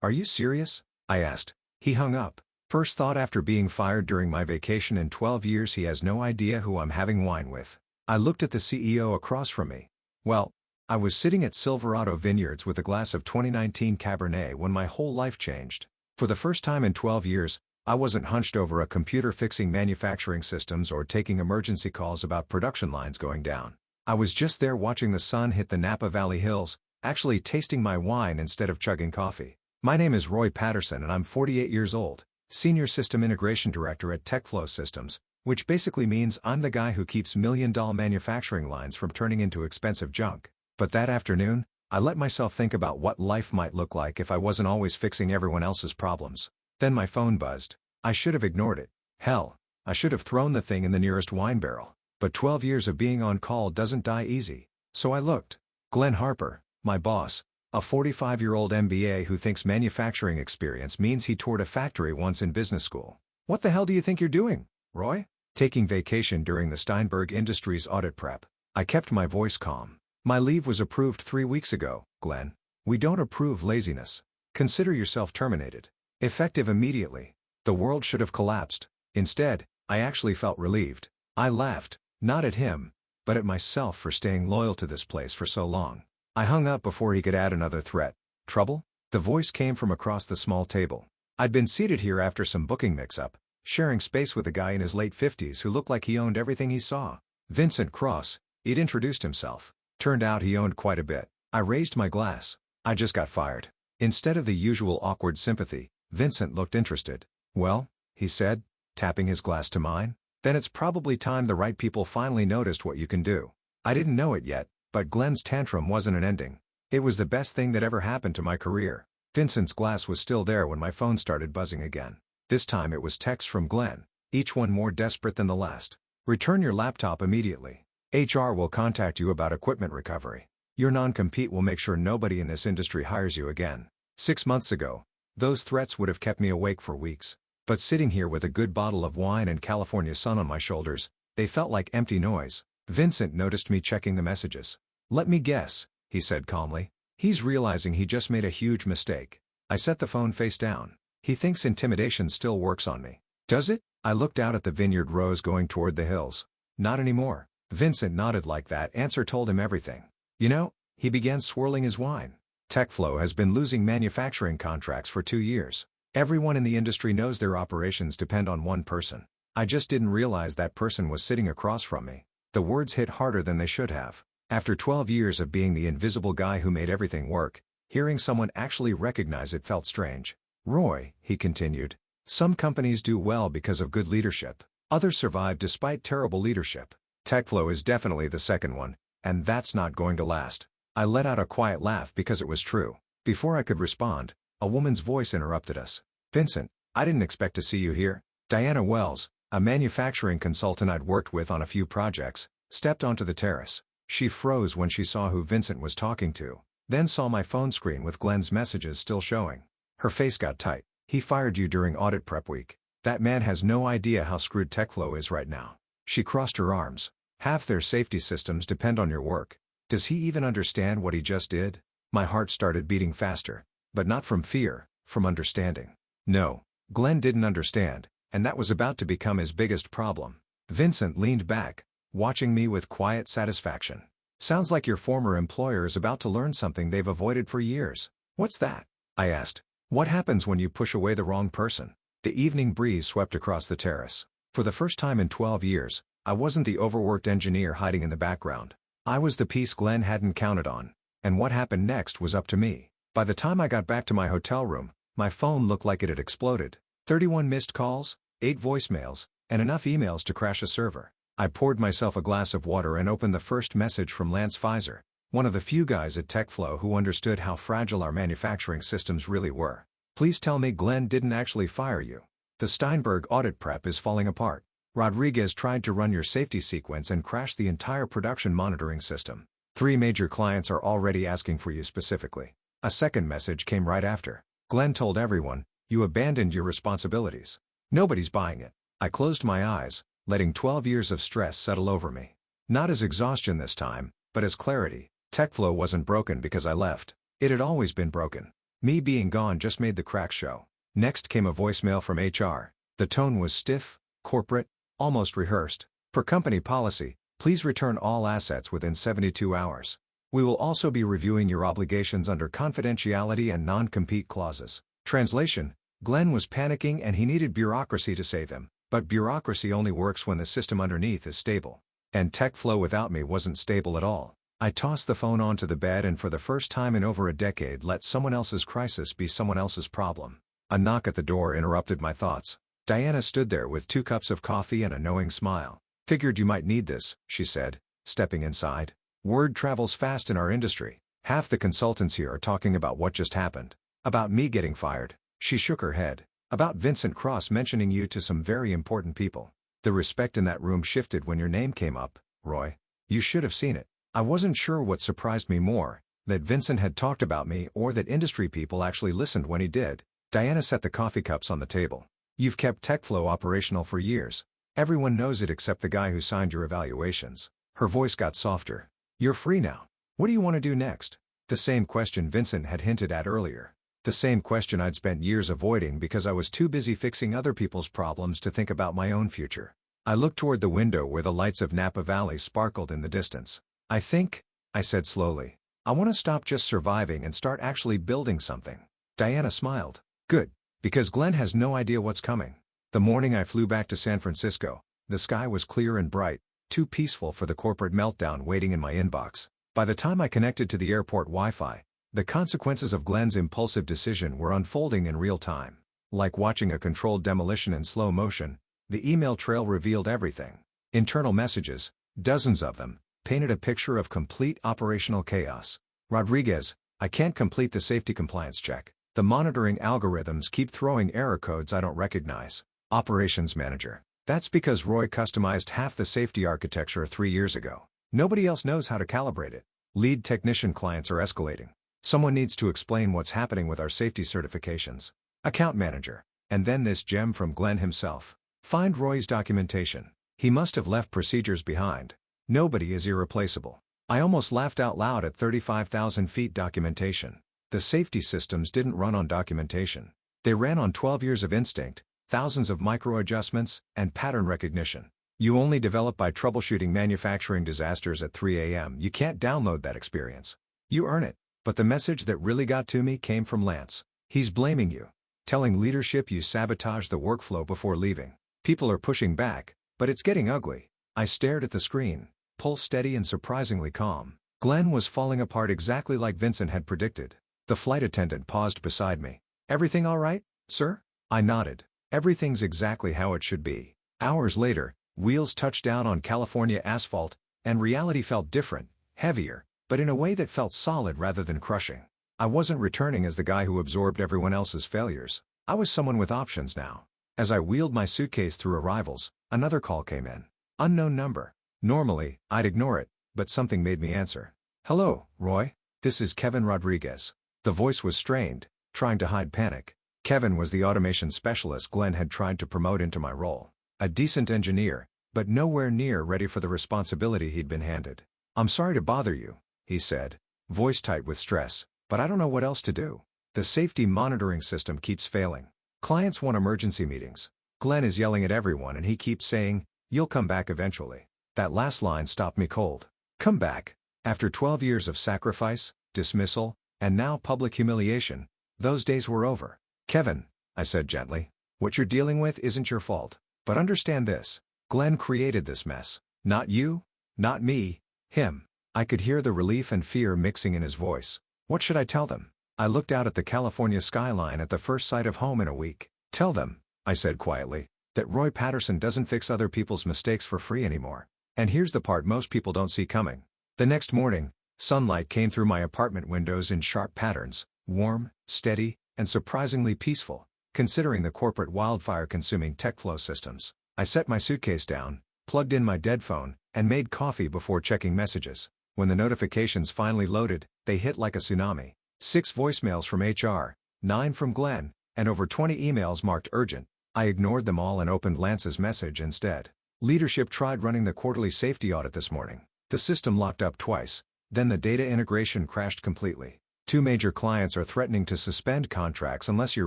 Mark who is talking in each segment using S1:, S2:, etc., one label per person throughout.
S1: "Are you serious?" I asked. He hung up. First thought after being fired during my vacation in 12 years, he has no idea who I'm having wine with. I looked at the CEO across from me. Well, I was sitting at Silverado Vineyards with a glass of 2019 Cabernet when my whole life changed. For the first time in 12 years, I wasn't hunched over a computer fixing manufacturing systems or taking emergency calls about production lines going down. I was just there watching the sun hit the Napa Valley hills, actually tasting my wine instead of chugging coffee. My name is Roy Patterson and I'm 48 years old, Senior System Integration Director at Techflow Systems, which basically means I'm the guy who keeps million-dollar manufacturing lines from turning into expensive junk. But that afternoon, I let myself think about what life might look like if I wasn't always fixing everyone else's problems. Then my phone buzzed. I should have ignored it. Hell, I should have thrown the thing in the nearest wine barrel. But 12 years of being on call doesn't die easy. So I looked. Glenn Harper, my boss, a 45-year-old MBA who thinks manufacturing experience means he toured a factory once in business school. "What the hell do you think you're doing, Roy?" "Taking vacation during the Steinberg Industries audit prep." I kept my voice calm. "My leave was approved 3 weeks ago, Glenn. We don't approve laziness. Consider yourself terminated. Effective immediately." The world should have collapsed. Instead, I actually felt relieved. I laughed, not at him, but at myself for staying loyal to this place for so long. I hung up before he could add another threat. "Trouble?" The voice came from across the small table. I'd been seated here after some booking mix-up, sharing space with a guy in his late 50s who looked like he owned everything he saw. Vincent Cross, he'd introduced himself. Turned out he owned quite a bit. I raised my glass. "I just got fired." Instead of the usual awkward sympathy, Vincent looked interested. "Well," he said, tapping his glass to mine, "then it's probably time the right people finally noticed what you can do." I didn't know it yet, but Glenn's tantrum wasn't an ending. It was the best thing that ever happened to my career. Vincent's glass was still there when my phone started buzzing again. This time it was texts from Glenn, each one more desperate than the last. "Return your laptop immediately. HR will contact you about equipment recovery. Your non-compete will make sure nobody in this industry hires you again." 6 months ago, those threats would have kept me awake for weeks. But sitting here with a good bottle of wine and California sun on my shoulders, they felt like empty noise. Vincent noticed me checking the messages. "Let me guess," he said calmly. "He's realizing he just made a huge mistake." I set the phone face down. "He thinks intimidation still works on me. Does it?" I looked out at the vineyard rows going toward the hills. "Not anymore." Vincent nodded like that answer told him everything. "You know," he began swirling his wine, "Techflow has been losing manufacturing contracts for 2 years. Everyone in the industry knows their operations depend on one person. I just didn't realize that person was sitting across from me." The words hit harder than they should have. After 12 years of being the invisible guy who made everything work, hearing someone actually recognize it felt strange. "Roy," he continued, "some companies do well because of good leadership. Others survive despite terrible leadership. Techflow is definitely the second one, and that's not going to last." I let out a quiet laugh because it was true. Before I could respond, a woman's voice interrupted us. "Vincent, I didn't expect to see you here." Diana Wells, a manufacturing consultant I'd worked with on a few projects, stepped onto the terrace. She froze when she saw who Vincent was talking to, then saw my phone screen with Glenn's messages still showing. Her face got tight. "He fired you during audit prep week. That man has no idea how screwed Techflow is right now." She crossed her arms. "Half their safety systems depend on your work. Does he even understand what he just did?" My heart started beating faster, but not from fear, from understanding. No, Glenn didn't understand, and that was about to become his biggest problem. Vincent leaned back, watching me with quiet satisfaction. "Sounds like your former employer is about to learn something they've avoided for years." "What's that?" I asked. "What happens when you push away the wrong person?" The evening breeze swept across the terrace. For the first time in 12 years, I wasn't the overworked engineer hiding in the background. I was the piece Glenn hadn't counted on, and what happened next was up to me. By the time I got back to my hotel room, my phone looked like it had exploded. 31 missed calls, 8 voicemails, and enough emails to crash a server. I poured myself a glass of water and opened the first message from Lance Pfizer, one of the few guys at Techflow who understood how fragile our manufacturing systems really were. "Please tell me Glenn didn't actually fire you. The Steinberg audit prep is falling apart. Rodriguez tried to run your safety sequence and crashed the entire production monitoring system. 3 major clients are already asking for you specifically." A second message came right after. "Glenn told everyone, you abandoned your responsibilities. Nobody's buying it." I closed my eyes, letting 12 years of stress settle over me. Not as exhaustion this time, but as clarity. Techflow wasn't broken because I left. It had always been broken. Me being gone just made the cracks show. Next came a voicemail from HR. The tone was stiff, corporate, almost rehearsed. Per company policy, please return all assets within 72 hours. We will also be reviewing your obligations under confidentiality and non-compete clauses. Translation: Glenn was panicking and he needed bureaucracy to save him, but bureaucracy only works when the system underneath is stable. And Techflow without me wasn't stable at all. I tossed the phone onto the bed and for the first time in over a decade let someone else's crisis be someone else's problem. A knock at the door interrupted my thoughts. Diana stood there with 2 cups of coffee and a knowing smile. "Figured you might need this," she said, stepping inside. "Word travels fast in our industry. Half the consultants here are talking about what just happened. About me getting fired." She shook her head. "About Vincent Cross mentioning you to some very important people. The respect in that room shifted when your name came up, Roy. You should have seen it." I wasn't sure what surprised me more, that Vincent had talked about me or that industry people actually listened when he did. Diana set the coffee cups on the table. "You've kept Techflow operational for years. Everyone knows it except the guy who signed your evaluations." Her voice got softer. "You're free now. What do you want to do next?" The same question Vincent had hinted at earlier. The same question I'd spent years avoiding because I was too busy fixing other people's problems to think about my own future. I looked toward the window where the lights of Napa Valley sparkled in the distance. "I think," I said slowly, "I want to stop just surviving and start actually building something." Diana smiled. "Good. Because Glenn has no idea what's coming." The morning I flew back to San Francisco, the sky was clear and bright, too peaceful for the corporate meltdown waiting in my inbox. By the time I connected to the airport Wi-Fi, the consequences of Glenn's impulsive decision were unfolding in real time. Like watching a controlled demolition in slow motion, the email trail revealed everything. Internal messages, dozens of them, painted a picture of complete operational chaos. "Rodriguez, I can't complete the safety compliance check. The monitoring algorithms keep throwing error codes I don't recognize." Operations manager: "That's because Roy customized half the safety architecture 3 years ago. Nobody else knows how to calibrate it." Lead technician: "Clients are escalating. Someone needs to explain what's happening with our safety certifications." Account manager: "And then this gem from Glenn himself. Find Roy's documentation. He must have left procedures behind. Nobody is irreplaceable." I almost laughed out loud at 35,000 feet documentation. The safety systems didn't run on documentation. They ran on 12 years of instinct, thousands of micro-adjustments, and pattern recognition. You only develop by troubleshooting manufacturing disasters at 3 a.m. You can't download that experience. You earn it. But the message that really got to me came from Lance. He's blaming you. Telling leadership you sabotaged the workflow before leaving. People are pushing back, but it's getting ugly. I stared at the screen, pulse steady and surprisingly calm. Glenn was falling apart exactly like Vincent had predicted. The flight attendant paused beside me. "Everything all right, sir?" I nodded. "Everything's exactly how it should be." Hours later, wheels touched down on California asphalt, and reality felt different, heavier, but in a way that felt solid rather than crushing. I wasn't returning as the guy who absorbed everyone else's failures. I was someone with options now. As I wheeled my suitcase through arrivals, another call came in. Unknown number. Normally, I'd ignore it, but something made me answer. "Hello, Roy. This is Kevin Rodriguez." The voice was strained, trying to hide panic. Kevin was the automation specialist Glenn had tried to promote into my role. A decent engineer, but nowhere near ready for the responsibility he'd been handed. "I'm sorry to bother you," he said, voice tight with stress, "but I don't know what else to do. The safety monitoring system keeps failing. Clients want emergency meetings. Glenn is yelling at everyone and he keeps saying, 'You'll come back eventually.'" That last line stopped me cold. Come back. After 12 years of sacrifice, dismissal, and now public humiliation, those days were over. "Kevin," I said gently, "what you're dealing with isn't your fault. But understand this. Glenn created this mess. Not you, not me, him." I could hear the relief and fear mixing in his voice. What should I tell them? I looked out at the California skyline at the first sight of home in a week. "Tell them," I said quietly, "that Roy Patterson doesn't fix other people's mistakes for free anymore. And here's the part most people don't see coming." The next morning, sunlight came through my apartment windows in sharp patterns, warm, steady, and surprisingly peaceful, considering the corporate wildfire-consuming Techflow systems. I set my suitcase down, plugged in my dead phone, and made coffee before checking messages. When the notifications finally loaded, they hit like a tsunami. 6 voicemails from HR, 9 from Glenn, and over 20 emails marked urgent. I ignored them all and opened Lance's message instead. "Leadership tried running the quarterly safety audit this morning. The system locked up twice, then the data integration crashed completely. Two major clients are threatening to suspend contracts unless you're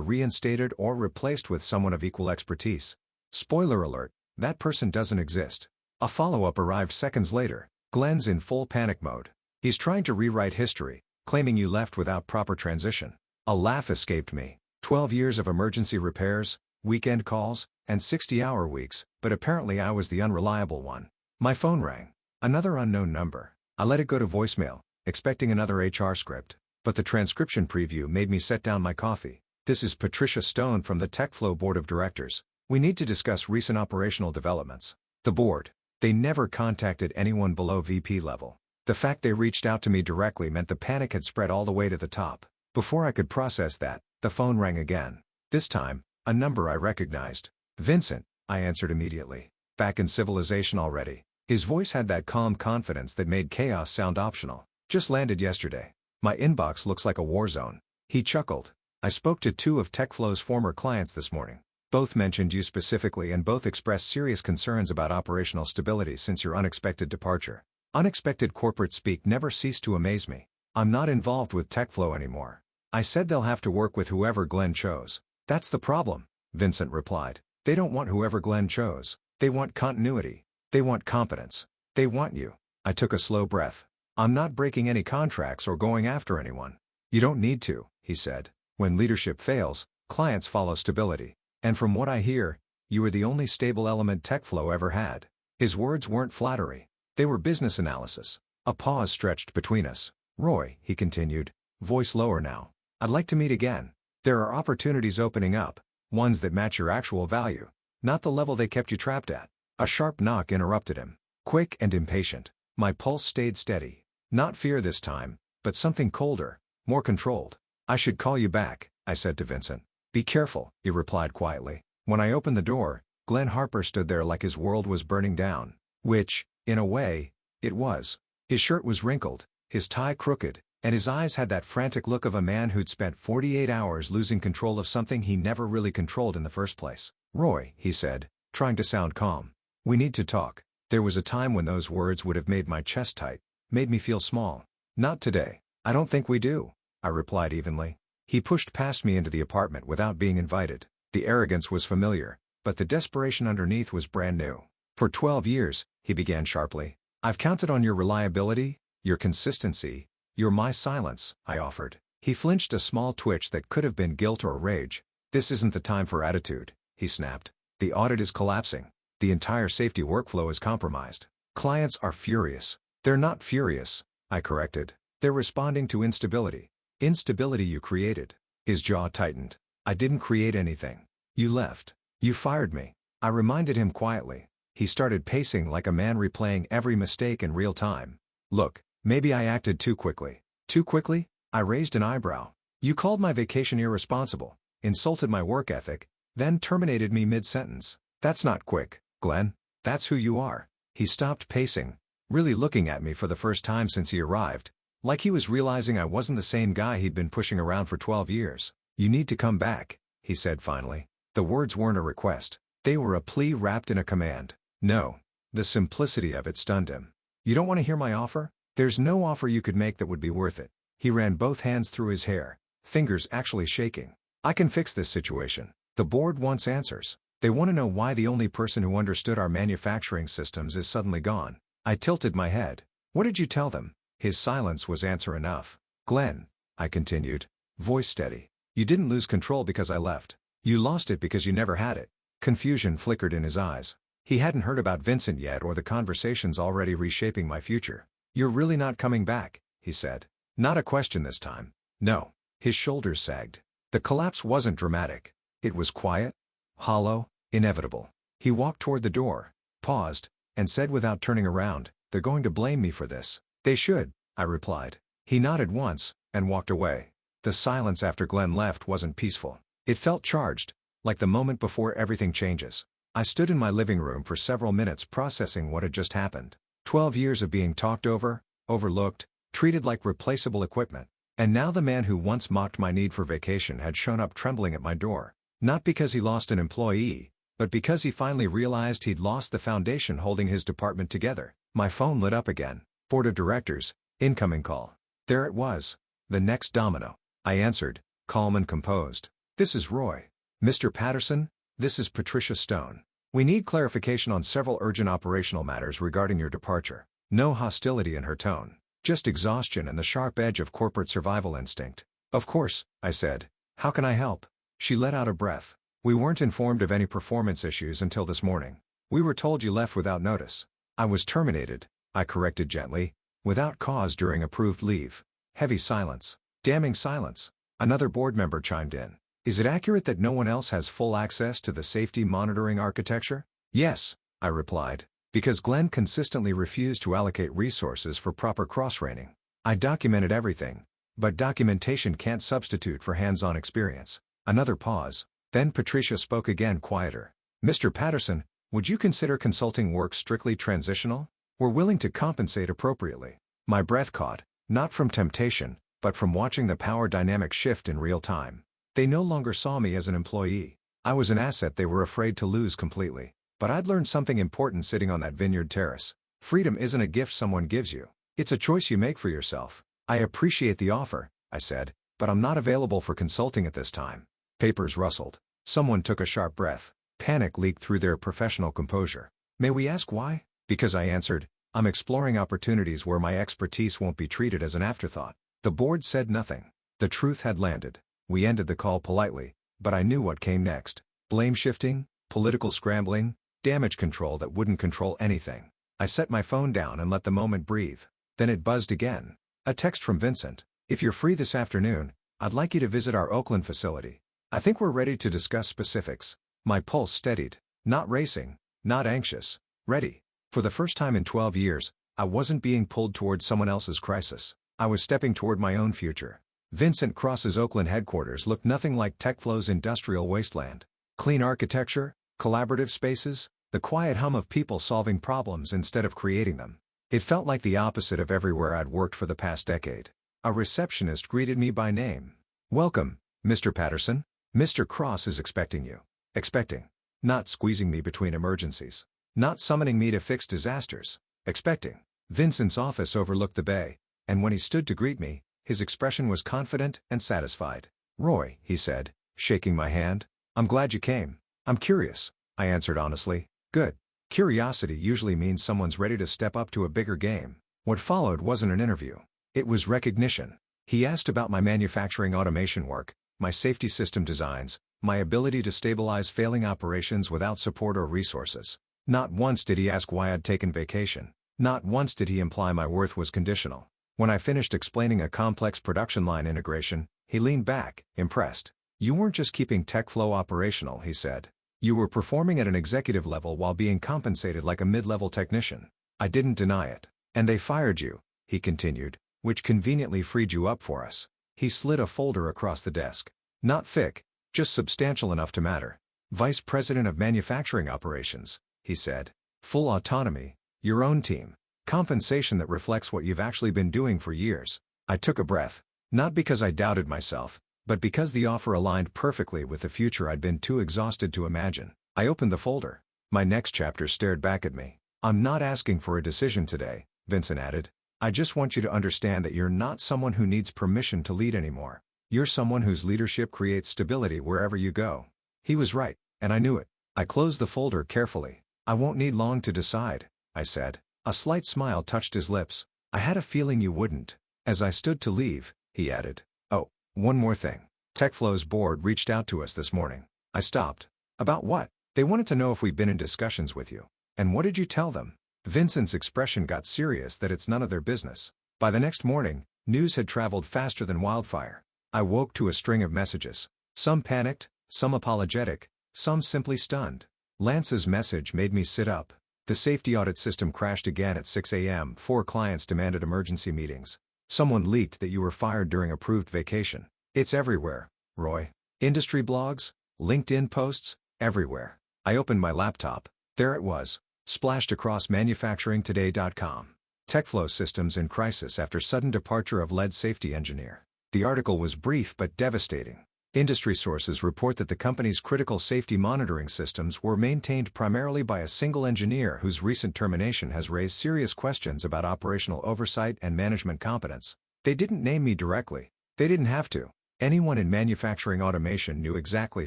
S1: reinstated or replaced with someone of equal expertise. Spoiler alert, that person doesn't exist. A follow-up arrived seconds later. Glenn's in full panic mode. He's trying to rewrite history, claiming you left without proper transition. A laugh escaped me. 12 years of emergency repairs, weekend calls, and 60-hour weeks, but apparently I was the unreliable one. My phone rang. Another unknown number. I let it go to voicemail, expecting another HR script. But the transcription preview made me set down my coffee. This is Patricia Stone from the Techflow Board of Directors. We need to discuss recent operational developments. The board. They never contacted anyone below VP level. The fact they reached out to me directly meant the panic had spread all the way to the top. Before I could process that, the phone rang again. This time, a number I recognized. Vincent, I answered immediately. Back in civilization already. His voice had that calm confidence that made chaos sound optional. Just landed yesterday. My inbox looks like a war zone. He chuckled. I spoke to two of Techflow's former clients this morning. Both mentioned you specifically and both expressed serious concerns about operational stability since your unexpected departure. Unexpected corporate speak never ceased to amaze me. I'm not involved with Techflow anymore. I said they'll have to work with whoever Glenn chose. That's the problem, Vincent replied. They don't want whoever Glenn chose. They want continuity. They want competence. They want you. I took a slow breath. I'm not breaking any contracts or going after anyone. You don't need to, he said. When leadership fails, clients follow stability. And from what I hear, you are the only stable element Techflow ever had. His words weren't flattery. They were business analysis. A pause stretched between us. Roy, he continued, voice lower now. I'd like to meet again. There are opportunities opening up, ones that match your actual value, not the level they kept you trapped at. A sharp knock interrupted him. Quick and impatient. My pulse stayed steady. Not fear this time, but something colder, more controlled. I should call you back, I said to Vincent. Be careful, he replied quietly. When I opened the door, Glenn Harper stood there like his world was burning down. Which, in a way, it was. His shirt was wrinkled, his tie crooked, and his eyes had that frantic look of a man who'd spent 48 hours losing control of something he never really controlled in the first place. Roy, he said, trying to sound calm. We need to talk. There was a time when those words would have made my chest tight, made me feel small. Not today. I don't think we do, I replied evenly. He pushed past me into the apartment without being invited. The arrogance was familiar, but the desperation underneath was brand new. For 12 years, he began sharply. I've counted on your reliability, your consistency, my silence, I offered. He flinched a small twitch that could have been guilt or rage. This isn't the time for attitude, he snapped. The audit is collapsing. The entire safety workflow is compromised. Clients are furious. They're not furious, I corrected. They're responding to instability. Instability you created. His jaw tightened. I didn't create anything. You left. You fired me. I reminded him quietly. He started pacing like a man replaying every mistake in real time. Look, maybe I acted too quickly. Too quickly? I raised an eyebrow. You called my vacation irresponsible, insulted my work ethic, then terminated me mid-sentence. That's not quick, Glenn. That's who you are. He stopped pacing, really looking at me for the first time since he arrived, like he was realizing I wasn't the same guy he'd been pushing around for 12 years. You need to come back, he said finally. The words weren't a request. They were a plea wrapped in a command. No. The simplicity of it stunned him. You don't want to hear my offer? There's no offer you could make that would be worth it. He ran both hands through his hair, fingers actually shaking. I can fix this situation. The board wants answers. They want to know why the only person who understood our manufacturing systems is suddenly gone. I tilted my head. What did you tell them? His silence was answer enough. Glenn, I continued, voice steady. You didn't lose control because I left. You lost it because you never had it. Confusion flickered in his eyes. He hadn't heard about Vincent yet or the conversations already reshaping my future. You're really not coming back, he said. Not a question this time. No. His shoulders sagged. The collapse wasn't dramatic. It was quiet, hollow, inevitable. He walked toward the door, paused, and said without turning around, they're going to blame me for this. They should, I replied. He nodded once, and walked away. The silence after Glenn left wasn't peaceful. It felt charged, like the moment before everything changes. I stood in my living room for several minutes processing what had just happened. 12 years of being talked over, overlooked, treated like replaceable equipment. And now the man who once mocked my need for vacation had shown up trembling at my door. Not because he lost an employee, but because he finally realized he'd lost the foundation holding his department together. My phone lit up again. Board of Directors, incoming call. There it was. The next domino. I answered, calm and composed. This is Roy. Mr. Patterson, this is Patricia Stone. We need clarification on several urgent operational matters regarding your departure. No hostility in her tone. Just exhaustion and the sharp edge of corporate survival instinct. Of course, I said. How can I help? She let out a breath. We weren't informed of any performance issues until this morning. We were told you left without notice. I was terminated, I corrected gently, without cause during approved leave. Heavy silence. Damning silence. Another board member chimed in. Is it accurate that no one else has full access to the safety monitoring architecture? Yes, I replied, because Glenn consistently refused to allocate resources for proper cross-training. I documented everything, but documentation can't substitute for hands-on experience. Another pause. Then Patricia spoke again, quieter. Mr. Patterson, would you consider consulting work strictly transitional? We're willing to compensate appropriately. My breath caught, not from temptation, but from watching the power dynamic shift in real time. They no longer saw me as an employee. I was an asset they were afraid to lose completely. But I'd learned something important sitting on that vineyard terrace. Freedom isn't a gift someone gives you. It's a choice you make for yourself. I appreciate the offer, I said, but I'm not available for consulting at this time. Papers rustled. Someone took a sharp breath. Panic leaked through their professional composure. May we ask why? Because I answered, I'm exploring opportunities where my expertise won't be treated as an afterthought. The board said nothing. The truth had landed. We ended the call politely, but I knew what came next. Blame shifting, political scrambling, damage control that wouldn't control anything. I set my phone down and let the moment breathe. Then it buzzed again. A text from Vincent. If you're free this afternoon, I'd like you to visit our Oakland facility. I think we're ready to discuss specifics. My pulse steadied. Not racing, not anxious. Ready. For the first time in 12 years, I wasn't being pulled toward someone else's crisis. I was stepping toward my own future. Vincent Cross's Oakland headquarters looked nothing like Techflow's industrial wasteland. Clean architecture, collaborative spaces, the quiet hum of people solving problems instead of creating them. It felt like the opposite of everywhere I'd worked for the past decade. A receptionist greeted me by name. Welcome, Mr. Patterson. Mr. Cross is expecting you. Expecting. Not squeezing me between emergencies. Not summoning me to fix disasters. Expecting. Vincent's office overlooked the bay, and when he stood to greet me, his expression was confident and satisfied. Roy, he said, shaking my hand. I'm glad you came. I'm curious, I answered honestly. Good. Curiosity usually means someone's ready to step up to a bigger game. What followed wasn't an interview. It was recognition. He asked about my manufacturing automation work, my safety system designs, my ability to stabilize failing operations without support or resources. Not once did he ask why I'd taken vacation. Not once did he imply my worth was conditional. When I finished explaining a complex production line integration, he leaned back, impressed. You weren't just keeping Techflow operational, he said. You were performing at an executive level while being compensated like a mid-level technician. I didn't deny it. And they fired you, he continued, which conveniently freed you up for us. He slid a folder across the desk. Not thick, just substantial enough to matter. Vice President of Manufacturing Operations, he said. Full autonomy, your own team. Compensation that reflects what you've actually been doing for years. I took a breath. Not because I doubted myself, but because the offer aligned perfectly with the future I'd been too exhausted to imagine. I opened the folder. My next chapter stared back at me. I'm not asking for a decision today, Vincent added. I just want you to understand that you're not someone who needs permission to lead anymore. You're someone whose leadership creates stability wherever you go. He was right, and I knew it. I closed the folder carefully. I won't need long to decide, I said. A slight smile touched his lips. I had a feeling you wouldn't. As I stood to leave, he added. Oh, one more thing. Techflow's board reached out to us this morning. I stopped. About what? They wanted to know if we'd been in discussions with you. And what did you tell them? Vincent's expression got serious that it's none of their business. By the next morning, news had traveled faster than wildfire. I woke to a string of messages. Some panicked, some apologetic, some simply stunned. Lance's message made me sit up. The safety audit system crashed again at 6 a.m. 4 clients demanded emergency meetings. Someone leaked that you were fired during approved vacation. It's everywhere, Roy. Industry blogs, LinkedIn posts, everywhere. I opened my laptop. There it was, splashed across manufacturingtoday.com. Techflow systems in crisis after sudden departure of lead safety engineer. The article was brief but devastating. Industry sources report that the company's critical safety monitoring systems were maintained primarily by a single engineer whose recent termination has raised serious questions about operational oversight and management competence. They didn't name me directly, They didn't have to. Anyone in manufacturing automation knew exactly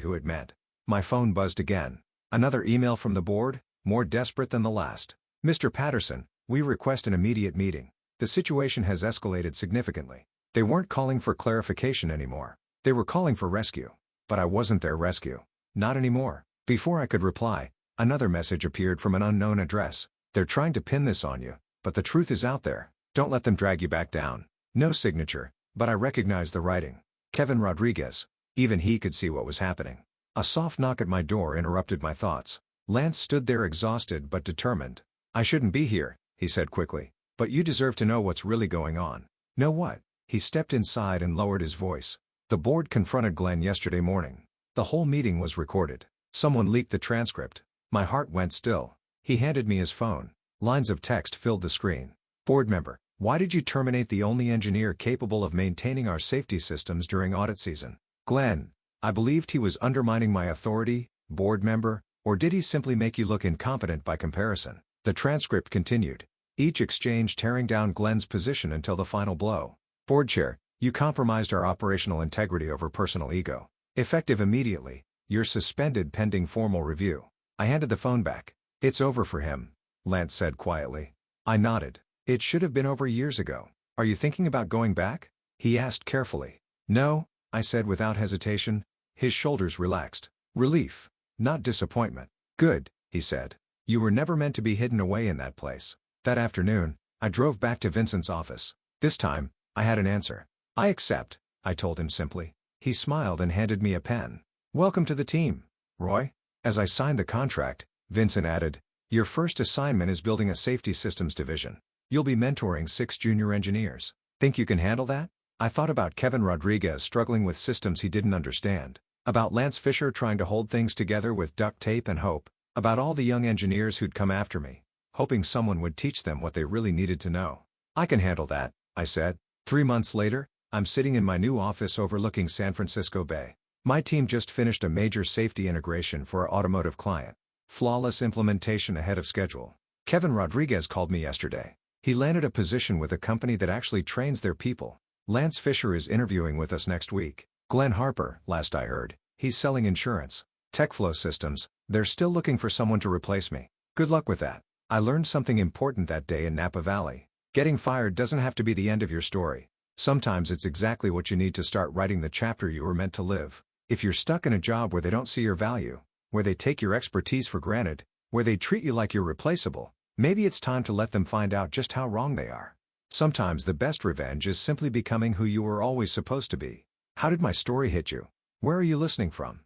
S1: who it meant. My phone buzzed again. Another email from the board, more desperate than the last. Mr. Patterson, we request an immediate meeting. The situation has escalated significantly. They weren't calling for clarification anymore. They were calling for rescue. But I wasn't their rescue. Not anymore. Before I could reply, another message appeared from an unknown address. They're trying to pin this on you, but the truth is out there. Don't let them drag you back down. No signature, but I recognized the writing. Kevin Rodriguez. Even he could see what was happening. A soft knock at my door interrupted my thoughts. Lance stood there exhausted but determined. I shouldn't be here, he said quickly. But you deserve to know what's really going on. Know what? He stepped inside and lowered his voice. The board confronted Glenn yesterday morning. The whole meeting was recorded. Someone leaked the transcript. My heart went still. He handed me his phone. Lines of text filled the screen. Board member, why did you terminate the only engineer capable of maintaining our safety systems during audit season? Glenn, I believed he was undermining my authority, board member, or did he simply make you look incompetent by comparison? The transcript continued. Each exchange tearing down Glenn's position until the final blow. Board chair, you compromised our operational integrity over personal ego. Effective immediately, you're suspended pending formal review. I handed the phone back. It's over for him, Lance said quietly. I nodded. It should have been over years ago. Are you thinking about going back? He asked carefully. No, I said without hesitation. His shoulders relaxed. Relief, not disappointment. Good, he said. You were never meant to be hidden away in that place. That afternoon, I drove back to Vincent's office. This time, I had an answer. I accept, I told him simply. He smiled and handed me a pen. Welcome to the team, Roy. As I signed the contract, Vincent added, your first assignment is building a safety systems division. You'll be mentoring 6 junior engineers. Think you can handle that? I thought about Kevin Rodriguez struggling with systems he didn't understand. About Lance Fisher trying to hold things together with duct tape and hope. About all the young engineers who'd come after me, hoping someone would teach them what they really needed to know. I can handle that, I said. 3 months later, I'm sitting in my new office overlooking San Francisco Bay. My team just finished a major safety integration for our automotive client. Flawless implementation ahead of schedule. Kevin Rodriguez called me yesterday. He landed a position with a company that actually trains their people. Lance Fisher is interviewing with us next week. Glenn Harper, last I heard, he's selling insurance. Techflow systems, they're still looking for someone to replace me. Good luck with that. I learned something important that day in Napa Valley. Getting fired doesn't have to be the end of your story. Sometimes it's exactly what you need to start writing the chapter you were meant to live. If you're stuck in a job where they don't see your value, where they take your expertise for granted, where they treat you like you're replaceable, maybe it's time to let them find out just how wrong they are. Sometimes the best revenge is simply becoming who you were always supposed to be. How did my story hit you? Where are you listening from?